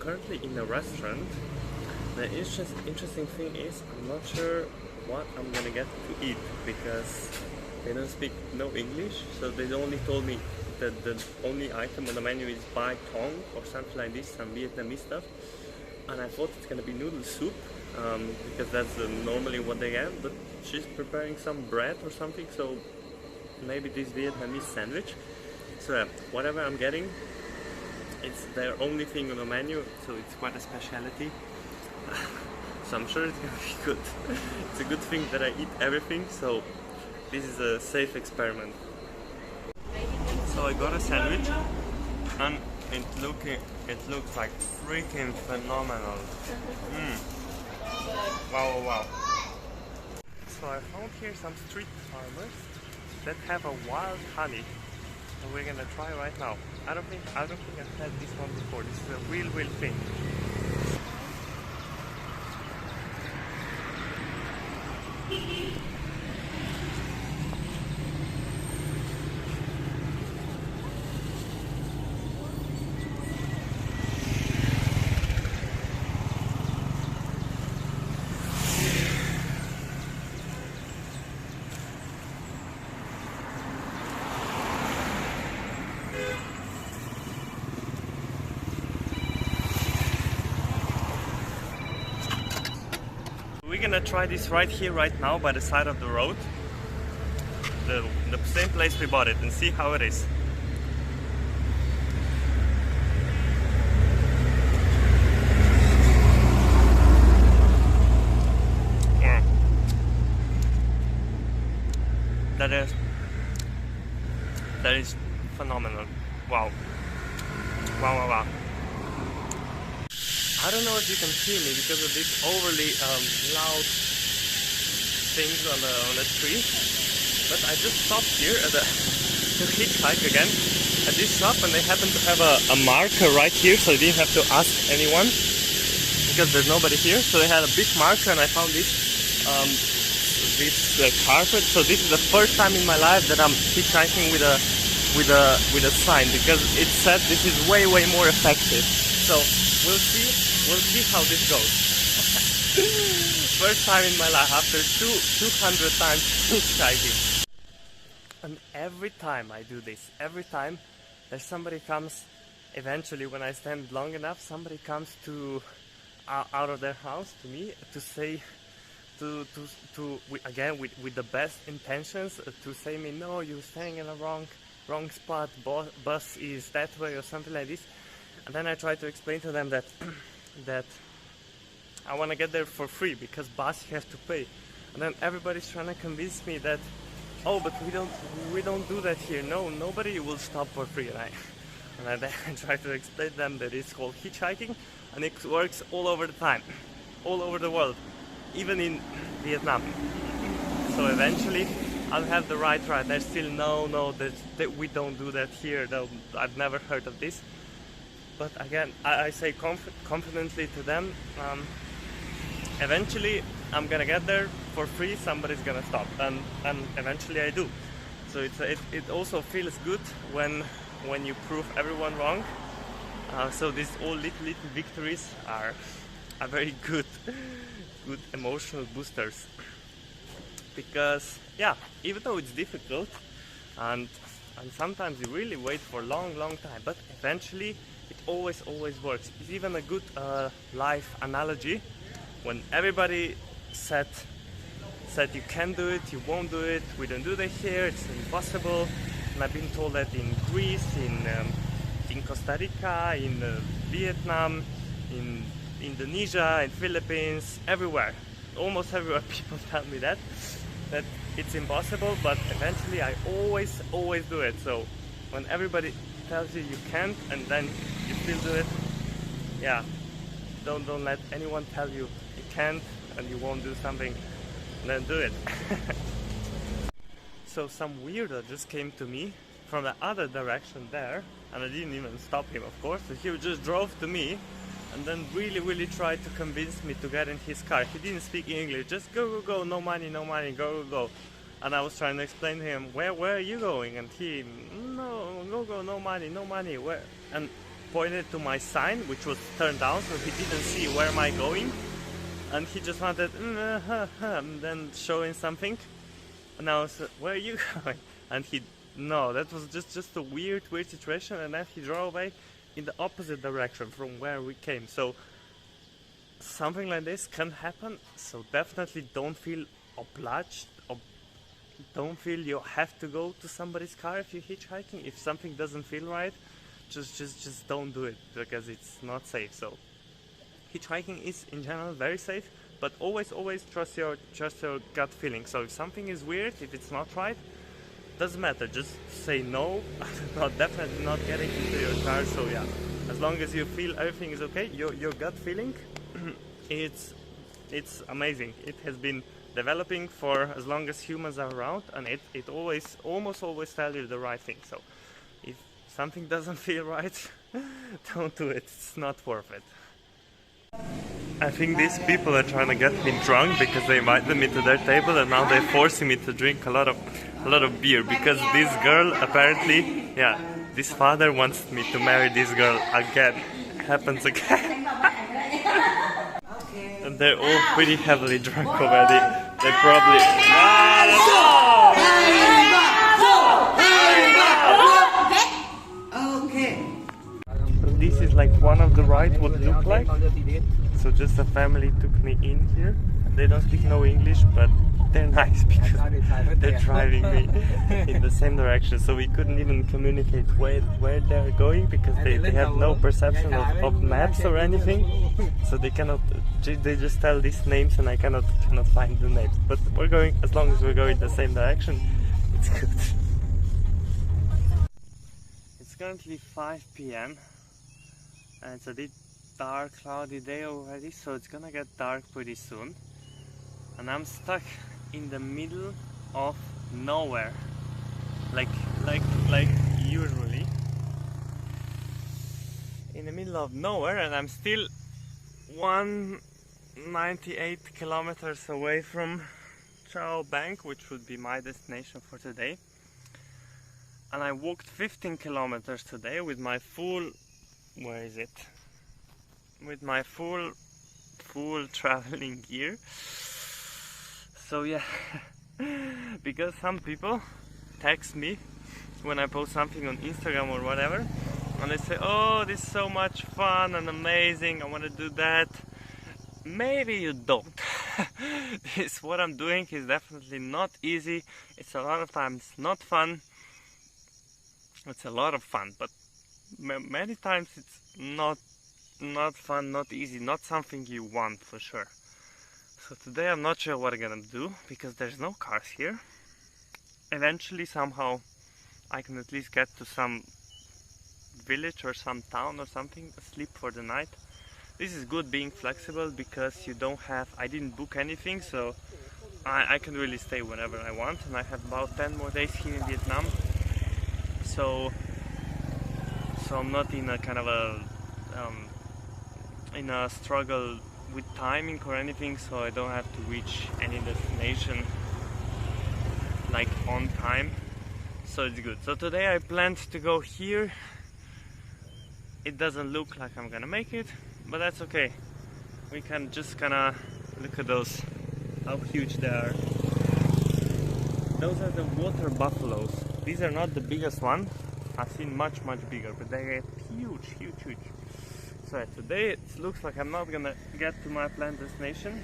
currently in a restaurant. The interesting thing is I'm not sure what I'm gonna get to eat because they don't speak no English, so they only told me that the only item on the menu is bai tong or something like this, some Vietnamese stuff, and I thought it's gonna be noodle soup because that's normally what they get, but she's preparing some bread or something, so maybe this Vietnamese sandwich. So yeah, whatever I'm getting, it's their only thing on the menu, so it's quite a specialty. So I'm sure it's gonna be good. It's a good thing that I eat everything, so this is a safe experiment. So I got a sandwich and it looks like freaking phenomenal. Wow. So I found here some street farmers that have a wild honey that we're gonna try right now. I don't think I've had this one before. This is a real thing. We're gonna try this right here, right now, by the side of the road. The same place we bought it, and see how it is. Yeah. That is phenomenal. Wow. I don't know if you can see me because of this overly loud things on the tree, but I just stopped here at to hitchhike again at this shop, and they happen to have a marker right here, so I didn't have to ask anyone because there's nobody here. So they had a big marker, and I found this carpet. So this is the first time in my life that I'm hitchhiking with a sign, because it said this is way more effective. So we'll see how this goes. First time in my life after 200 times hitchhiking. And every time I do this, every time there's somebody comes, eventually when I stand long enough, somebody comes to out of their house to me to say, again with the best intentions, to say me, no, you're staying in the wrong spot, bus is that way or something like this. And then I try to explain to them that that I want to get there for free because bus you have to pay. And then everybody's trying to convince me that, oh, but we don't do that here. No, nobody will stop for free. And I try to explain to them that it's called hitchhiking, and it works all over the time, all over the world, even in Vietnam. So eventually I'll have the right. There's still no that we don't do that here. Though I've never heard of this. But again, I say confidently to them, eventually I'm gonna get there for free, somebody's gonna stop, and eventually I do. So it also feels good when you prove everyone wrong. So these all little victories are very good emotional boosters. Because yeah, even though it's difficult and sometimes you really wait for a long time, but eventually it always works. It's even a good life analogy when everybody said you can do it, you won't do it, we don't do that here, it's impossible. And I've been told that in Greece, in Costa Rica, in Vietnam, in Indonesia, in Philippines, everywhere, almost everywhere people tell me that it's impossible, but eventually I always do it. So when everybody tells you you can't and then you still do it, yeah, don't let anyone tell you you can't and you won't do something, and then do it. So some weirdo just came to me from the other direction there, and I didn't even stop him, of course. So he just drove to me and then really tried to convince me to get in his car. He didn't speak English, just go, no money, go. And I was trying to explain to him, where are you going? And he, no, go, no money, where? And pointed to my sign, which was turned down, so he didn't see where am I going, and he just wanted and then showing something, and I was where are you going? And he no, that was just a weird situation, and then he drove away in the opposite direction from where we came. So something like this can happen, so definitely don't feel obliged, don't feel you have to go to somebody's car if you're hitchhiking. If something doesn't feel right, just don't do it, because it's not safe. So hitchhiking is in general very safe, but always trust your gut feeling. So if something is weird, if it's not right, doesn't matter, just say no. Not definitely not getting into your car. So yeah, as long as you feel everything is okay, your gut feeling, it's amazing. It has been developing for as long as humans are around, and it almost always tells you the right thing. So if something doesn't feel right, don't do it, it's not worth it. I think these people are trying to get me drunk because they invited me to their table, and now they're forcing me to drink a lot of beer, because this girl apparently, yeah, this father wants me to marry this girl again. Happens again. And they're all pretty heavily drunk already. They probably... This is like one of the rides would look like. So just a family took me in here. They don't speak no English, but they're nice because they're driving me in the same direction. So we couldn't even communicate where they're going, because they have no perception of maps or anything. So they cannot, they just tell these names, and I cannot find the names. But we're going, as long as we're going the same direction, it's good. It's currently 5 p.m. and it's a bit dark, cloudy day already, so it's gonna get dark pretty soon. And I'm stuck in the middle of nowhere, like usually in the middle of nowhere, and I'm still 198 kilometers away from Chao Bank, which would be my destination for today. And I walked 15 kilometers today with my full, where is it? With my full traveling gear. So yeah, because some people text me when I post something on Instagram or whatever, and they say, oh, this is so much fun and amazing, I want to do that. Maybe you don't. This, what I'm doing is definitely not easy. It's a lot of times not fun. It's a lot of fun, but many times it's not fun, not easy, not something you want for sure. So today I'm not sure what I'm gonna do, because there's no cars here. Eventually somehow I can at least get to some village or some town or something, sleep for the night. This is good being flexible, because you don't have, I didn't book anything, so I can really stay whenever I want, and I have about 10 more days here in Vietnam. So I'm not in a kind of a in a struggle with timing or anything, so I don't have to reach any destination like on time, so it's good. So today I planned to go here. It doesn't look like I'm gonna make it, but that's okay. We can just kinda look at those, how huge they are. Those are the water buffaloes. These are not the biggest one. I've seen much bigger, but they get huge. So today it looks like I'm not gonna get to my planned destination.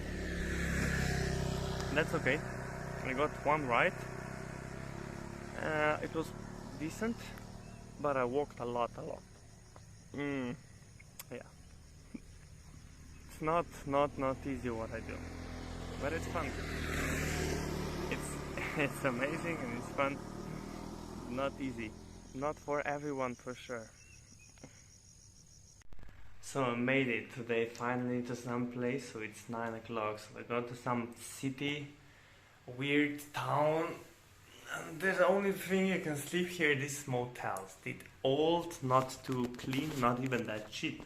That's okay. I got one ride. It was decent, but I walked a lot. Yeah. It's not easy what I do, but it's fun. It's amazing and it's fun. Not easy. Not for everyone for sure. So I made it today finally to some place, so it's 9 o'clock, so I got to some city, weird town, and the only thing you can sleep here is these motels. It's old, not too clean, not even that cheap.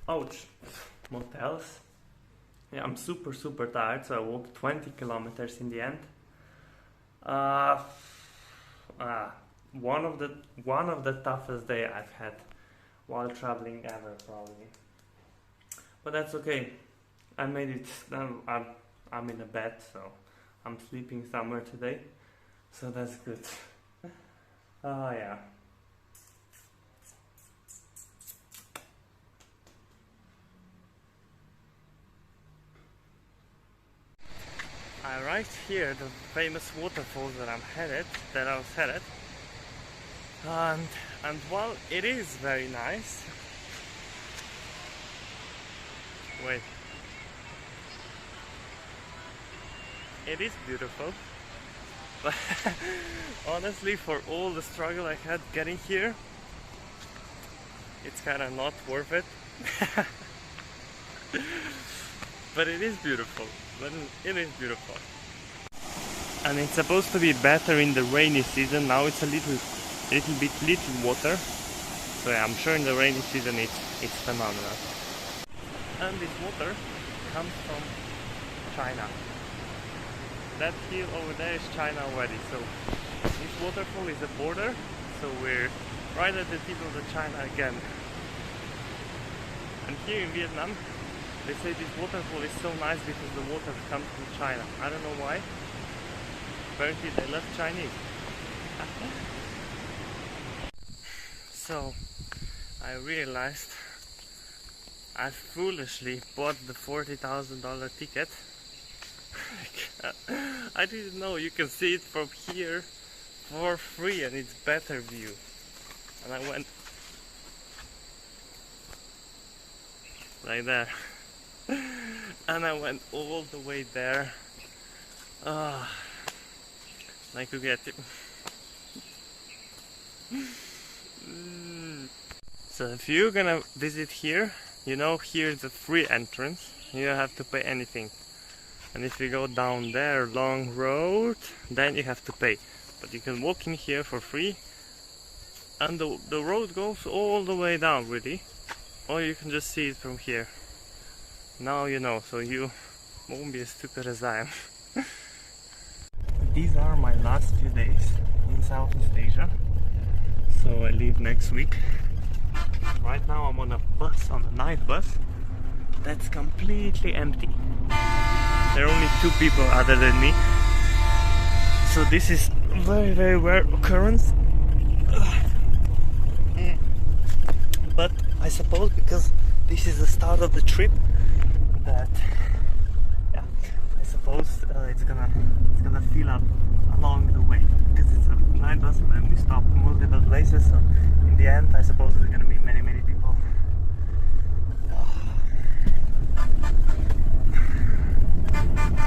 Ouch, motels. Yeah, I'm super tired, so I walked 20 kilometers in the end. One of the toughest day I've had while traveling ever, probably. But that's okay. I made it. I'm in a bed, so I'm sleeping somewhere today. So that's good. Oh yeah. I arrived here, the famous waterfalls that I was headed, and while it is very nice, wait, it is beautiful, but honestly, for all the struggle I had getting here, it's kind of not worth it. But it is beautiful. It is beautiful. And it's supposed to be better in the rainy season. Now it's a little water. So yeah, I'm sure in the rainy season it's phenomenal. And this water comes from China. That hill over there is China already. So this waterfall is a border. So we're right at the tip of the China again. And here in Vietnam, they say this waterfall is so nice because the water comes from China. I don't know why. Apparently they love Chinese. So I realized I foolishly bought the $40,000 ticket. I didn't know you can see it from here for free and it's better view. And I went like that. And I went all the way there. I could get it. So if you're gonna visit here, you know here's a free entrance. You don't have to pay anything. And if you go down there, long road, then you have to pay. But you can walk in here for free. And the road goes all the way down, really. Or you can just see it from here. Now you know, so you won't be as stupid as I am. These are my last few days in Southeast Asia. So I leave next week. Right now I'm on a bus, on a night bus. That's completely empty. There are only 2 people other than me. So this is very, very rare occurrence. But I suppose because this is the start of the trip, that yeah, I suppose it's gonna fill up along the way because it's a night bus and we stop multiple places. So in the end, I suppose there's gonna be many people.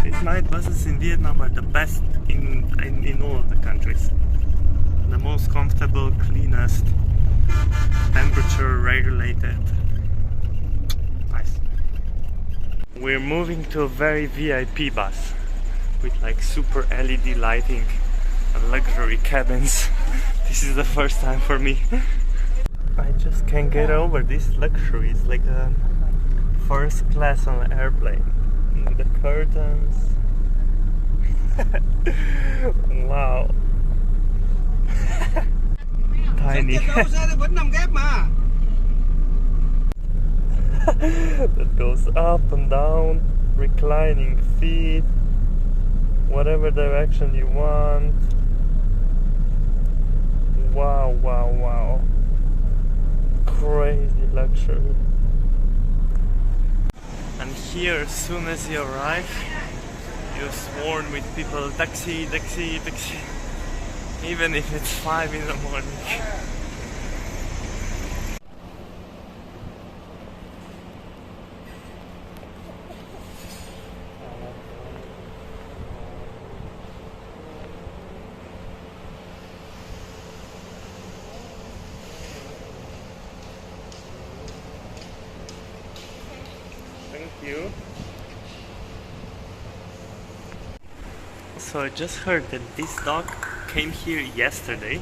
These night buses in Vietnam are the best in all of the countries. The most comfortable, cleanest, temperature regulated. Nice. We're moving to a very VIP bus with like super LED lighting and luxury cabins. This is the first time for me. I just can't get over this luxury. It's like a first class on an airplane. The curtains. Wow. Tiny. That goes up and down, reclining feet, whatever direction you want. Wow, wow, wow. Crazy luxury. And here, as soon as you arrive, you're sworn with people, taxi, taxi, taxi. Even if it's 5 in the morning. Thank you. So I just heard that this dog came here yesterday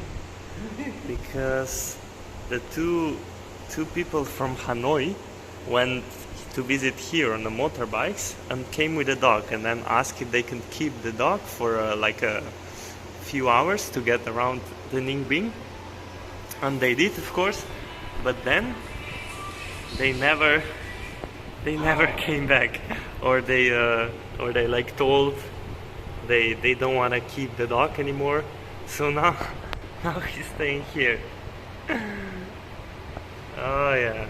because the two people from Hanoi went to visit here on the motorbikes and came with a dog and then asked if they can keep the dog for like a few hours to get around the Ninh Binh, and they did, of course. But then they never came back, or they like told they don't want to keep the dog anymore. So now now he's staying here. Oh yeah.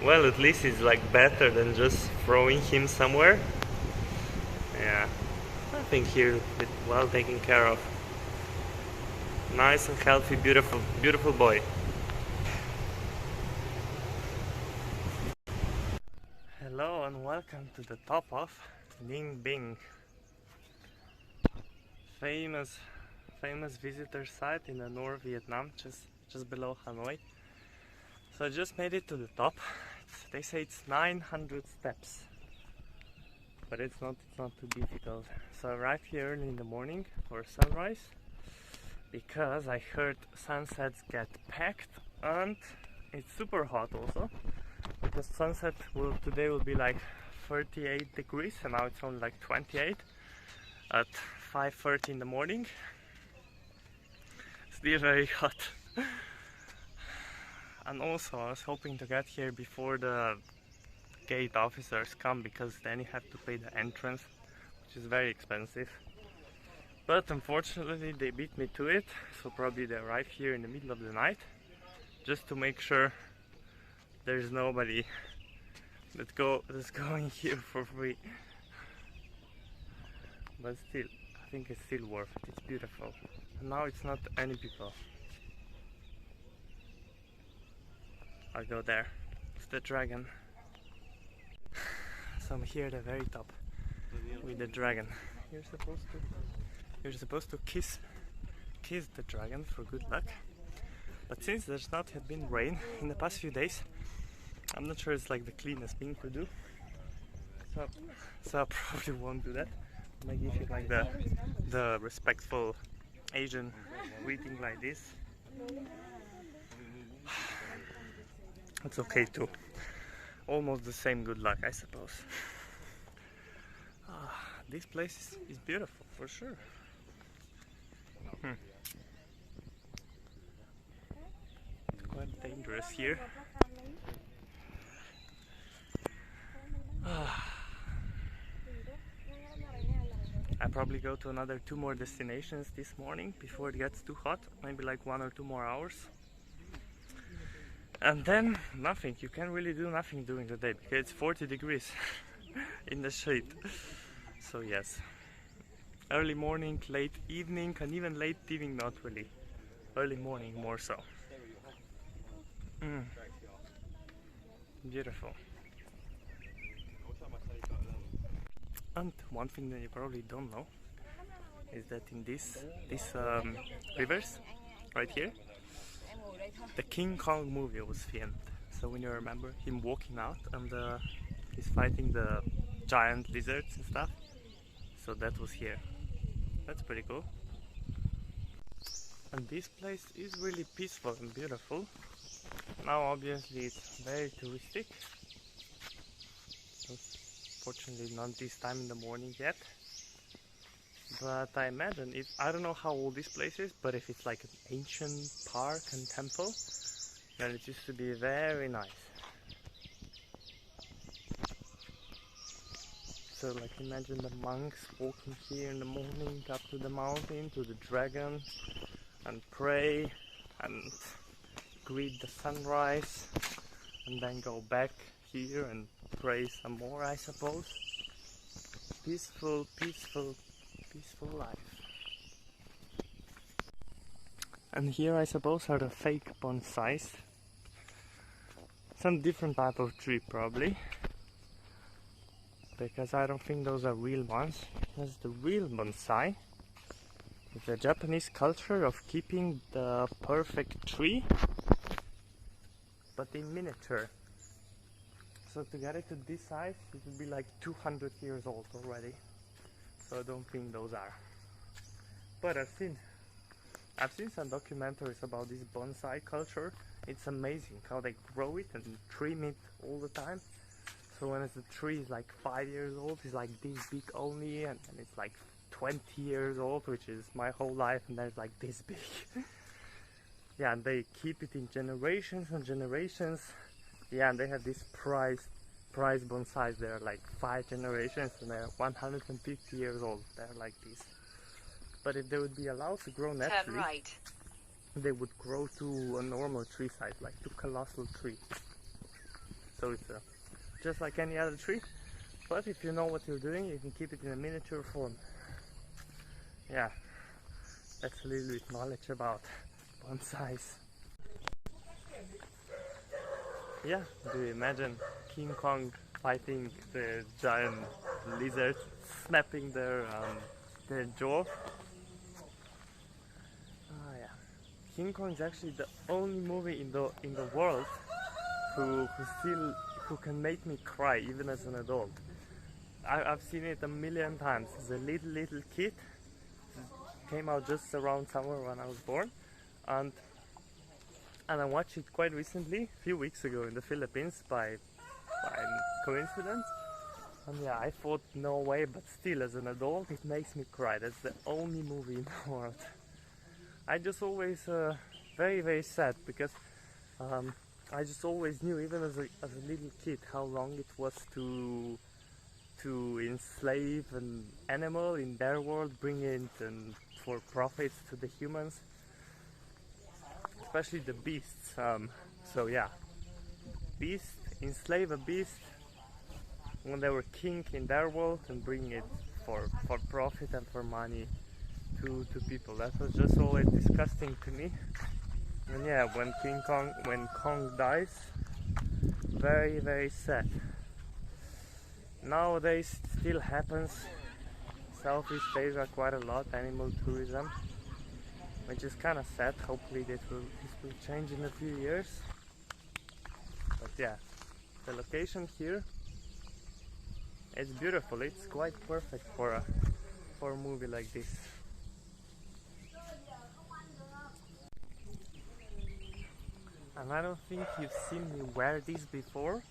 Well, at least it's like better than just throwing him somewhere. Yeah, I think here it's well taken care of. Nice and healthy, beautiful, beautiful boy. Hello and welcome to the top of Ninh Binh, famous visitor site in the North Vietnam, just below Hanoi. So I just made it to the top. They say it's 900 steps, but it's not too difficult. So I arrived here early in the morning for sunrise because I heard sunsets get packed, and it's super hot also, because sunset today will be like 38 degrees and now it's only like 28 at 5:30 in the morning. Still very hot. And also I was hoping to get here before the gate officers come, because then you have to pay the entrance, which is very expensive. But unfortunately they beat me to it, so probably they arrive here in the middle of the night just to make sure there's nobody that's going here for free. But still, I think it's still worth it. It's beautiful. And now it's not any people. I'll go there. It's the dragon. So I'm here at the very top with the dragon. You're supposed to kiss the dragon for good luck. But since there's not yet been rain in the past few days, I'm not sure it's like the cleanest thing to do. So I probably won't do that. I might give you like the respectful Asian greeting like this. It's okay too. Almost the same good luck, I suppose. This place is beautiful for sure. It's quite dangerous here. I probably go to another 2 more destinations this morning before it gets too hot, maybe like 1 or 2 more hours. And then nothing, you can't really do nothing during the day because it's 40 degrees in the shade. So yes, early morning, late evening, and even late evening not really. Early morning more so. Beautiful. And one thing that you probably don't know is that in these rivers right here, the King Kong movie was filmed. So when you remember him walking out and he's fighting the giant lizards and stuff, so that was here. That's pretty cool. And this place is really peaceful and beautiful. Now obviously it's very touristic. Fortunately not this time in the morning yet. But I imagine, I don't know how old this place is, but if it's like an ancient park and temple, then it used to be very nice. So like imagine the monks walking here in the morning up to the mountain, to the dragon, and pray and greet the sunrise, and then go back here and pray some more, I suppose. Peaceful, peaceful, peaceful life. And here I suppose are the fake bonsais. Some different type of tree probably, because I don't think those are real ones. Because the real bonsai is the Japanese culture of keeping the perfect tree, but in miniature. So to get it to this size, it would be like 200 years old already. So I don't think those are. But I've seen some documentaries about this bonsai culture. It's amazing how they grow it and trim it all the time. So when the tree is like 5 years old, it's like this big only, and then it's like 20 years old, which is my whole life, and then it's like this big. Yeah, and they keep it in generations and generations. Yeah, and they have these prize bonsais. They're like 5 generations and they're 150 years old. They're like this. But if they would be allowed to grow naturally, right. they would grow to a normal tree size, like to colossal tree. So it's just like any other tree. But if you know what you're doing, you can keep it in a miniature form. Yeah, that's a little bit knowledge about bonsais. Yeah, do you imagine King Kong fighting the giant lizards, snapping their jaw? Ah, yeah. King Kong is actually the only movie in the world who can make me cry even as an adult. I've seen it a million times. As a little kid, it came out just around somewhere when I was born, and I watched it quite recently, a few weeks ago in the Philippines by coincidence. And yeah, I thought no way, but still as an adult it makes me cry. That's the only movie in the world. I just always very sad because I just always knew, even as a little kid, how long it was to enslave an animal in their world, bring it and for profits to the humans, especially the beasts. So yeah, enslave a beast when they were king in their world and bring it for profit and for money to people. That was just always disgusting to me. And yeah, when Kong dies, very sad. Nowadays it still happens. Southeast Asia quite a lot, animal tourism, which is kind of sad. Hopefully this will change in a few years. But yeah, the location here, it's beautiful. It's quite perfect for a movie like this. And I don't think you've seen me wear this before.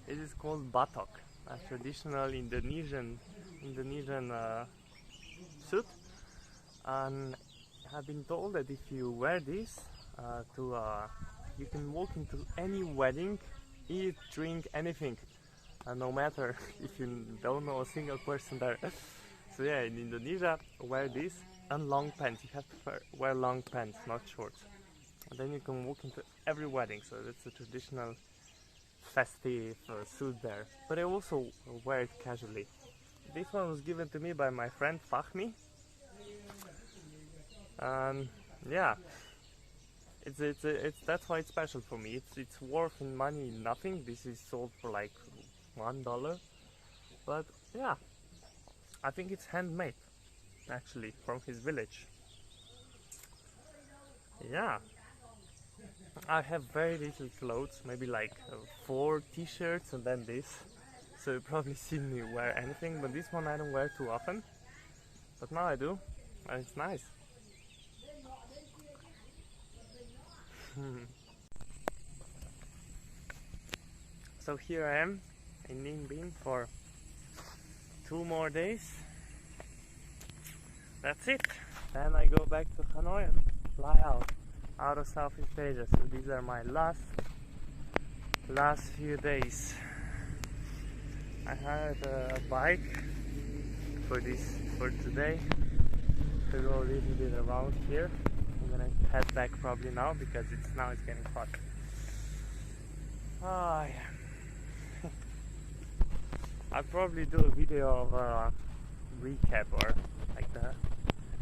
It is called batok, a traditional Indonesian suit. And I've been told that if you wear this, you can walk into any wedding, eat, drink, anything, no matter if you don't know a single person there. So yeah, in Indonesia, wear this and long pants. You have to wear long pants, not shorts. And then you can walk into every wedding. So that's a traditional festive suit there. But I also wear it casually. This one was given to me by my friend Fahmi. Yeah, that's why it's special for me. It's worth in money nothing. This is sold for like $1, but yeah, I think it's handmade actually from his village. Yeah, I have very little clothes, maybe like 4 t-shirts and then this. So you've probably seen me wear anything, but this one I don't wear too often. But now I do, and it's nice. So here I am in Ninh Binh for 2 more days. That's it. Then I go back to Hanoi and fly out of Southeast Asia. So these are my last few days. I hired a bike for today to go a little bit around here. I'm gonna head back probably now because it's getting hot. Oh yeah. I'll probably do a video of a recap or like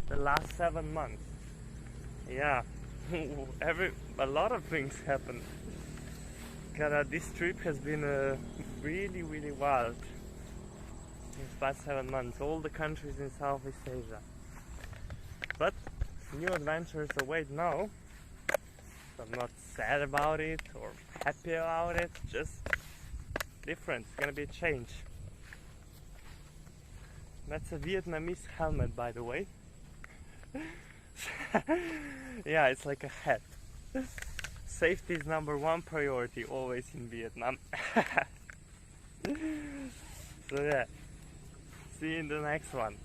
the last 7 months. Yeah, a lot of things happened. This trip has been really wild. These past 7 months, all the countries in Southeast Asia. But new adventures await now. So I'm not sad about it or happy about it, just different. It's gonna be a change. That's a Vietnamese helmet, by the way. Yeah, it's like a hat. Safety is #1 priority always in Vietnam. So yeah, see you in the next one.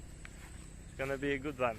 It's gonna be a good one.